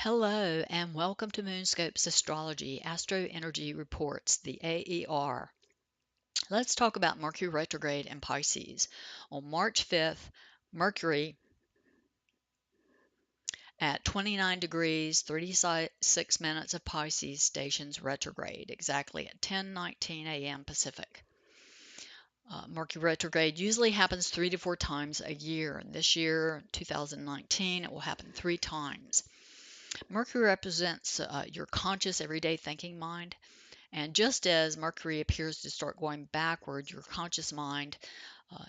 Hello and welcome to Moonscope's Astrology Astro Energy Reports, the AER. Let's talk about Mercury retrograde in Pisces. On March 5th, Mercury at 29 degrees 36 minutes of Pisces stations retrograde, exactly at 10:19 a.m. Pacific. Mercury retrograde usually happens 3 to 4 times a year, and this year, 2019, it will happen 3 times. Mercury represents your conscious everyday thinking mind. And just as Mercury appears to start going backward, your conscious mind,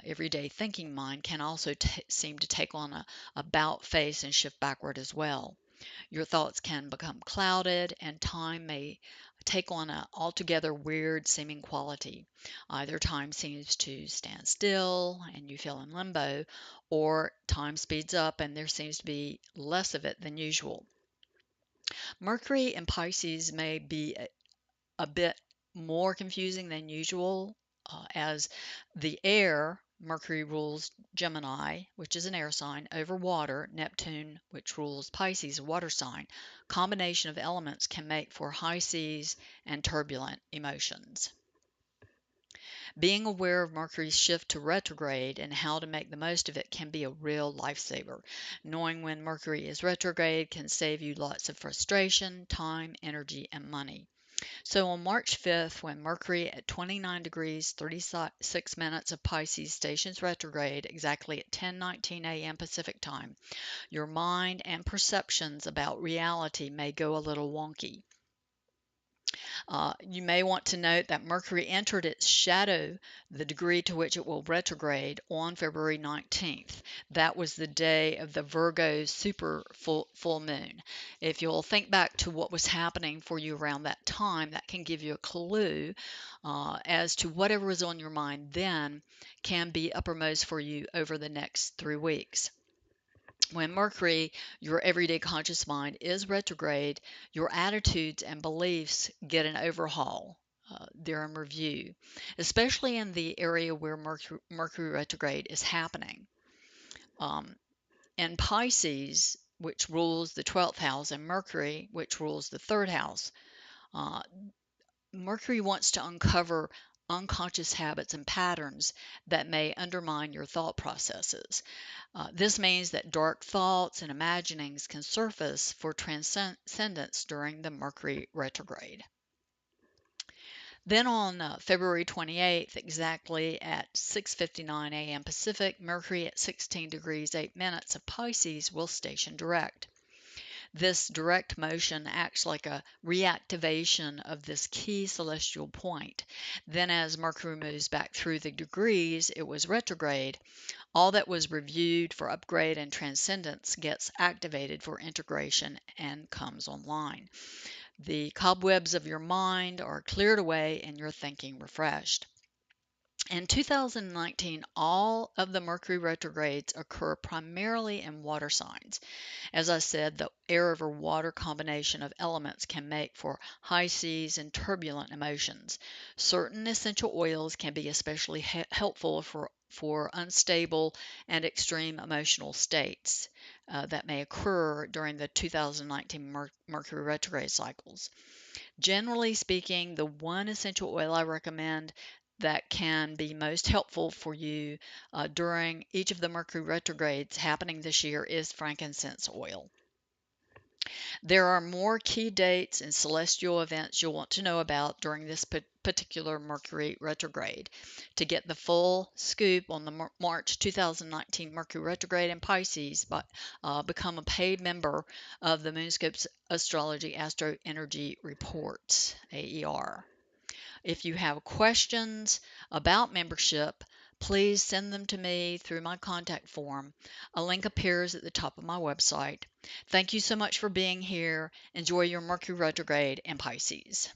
everyday thinking mind, can also seem to take on a about face and shift backward as well. Your thoughts can become clouded, and time may take on an altogether weird seeming quality. Either time seems to stand still and you feel in limbo, or time speeds up and there seems to be less of it than usual. Mercury in Pisces may be a bit more confusing than usual, as the air, Mercury rules Gemini, which is an air sign, over water, Neptune, which rules Pisces, a water sign. Combination of elements can make for high seas and turbulent emotions. Being aware of Mercury's shift to retrograde and how to make the most of it can be a real lifesaver. Knowing when Mercury is retrograde can save you lots of frustration, time, energy, and money. So on March 5th, when Mercury at 29 degrees 36 minutes of Pisces stations retrograde exactly at 10:19 a.m. Pacific time, your mind and perceptions about reality may go a little wonky. You may want to note that Mercury entered its shadow, the degree to which it will retrograde, on February 19th. That was the day of the Virgo super full moon. If you'll think back to what was happening for you around that time, that can give you a clue as to whatever was on your mind then can be uppermost for you over the next 3 weeks. When Mercury, your everyday conscious mind, is retrograde, your attitudes and beliefs get an overhaul. They're in review, especially in the area where Mercury retrograde is happening. Um, in Pisces, which rules the 12th house, and Mercury, which rules the 3rd house, uh, Mercury wants to uncover unconscious habits and patterns that may undermine your thought processes. This means that dark thoughts and imaginings can surface for transcendence during the Mercury retrograde. Then on February 28th, exactly at 6:59 a.m. Pacific, Mercury at 16 degrees 8 minutes of Pisces will station direct. This direct motion acts like a reactivation of this key celestial point. Then as Mercury moves back through the degrees it was retrograde, all that was reviewed for upgrade and transcendence gets activated for integration and comes online. The cobwebs of your mind are cleared away and your thinking refreshed. In 2019, all of the Mercury retrogrades occur primarily in water signs. As I said, the air over water combination of elements can make for high seas and turbulent emotions. Certain essential oils can be especially helpful for unstable and extreme emotional states that may occur during the 2019 Mercury retrograde cycles. Generally speaking, the one essential oil I recommend that can be most helpful for you during each of the Mercury retrogrades happening this year is frankincense oil. There are more key dates and celestial events you'll want to know about during this particular Mercury retrograde. To get the full scoop on the March 2019 Mercury retrograde in Pisces, become a paid member of the Moonscope's Astrology Astro Energy Reports, AER. If you have questions about membership, please send them to me through my contact form. A link appears at the top of my website. Thank you so much for being here. Enjoy your Mercury retrograde in Pisces.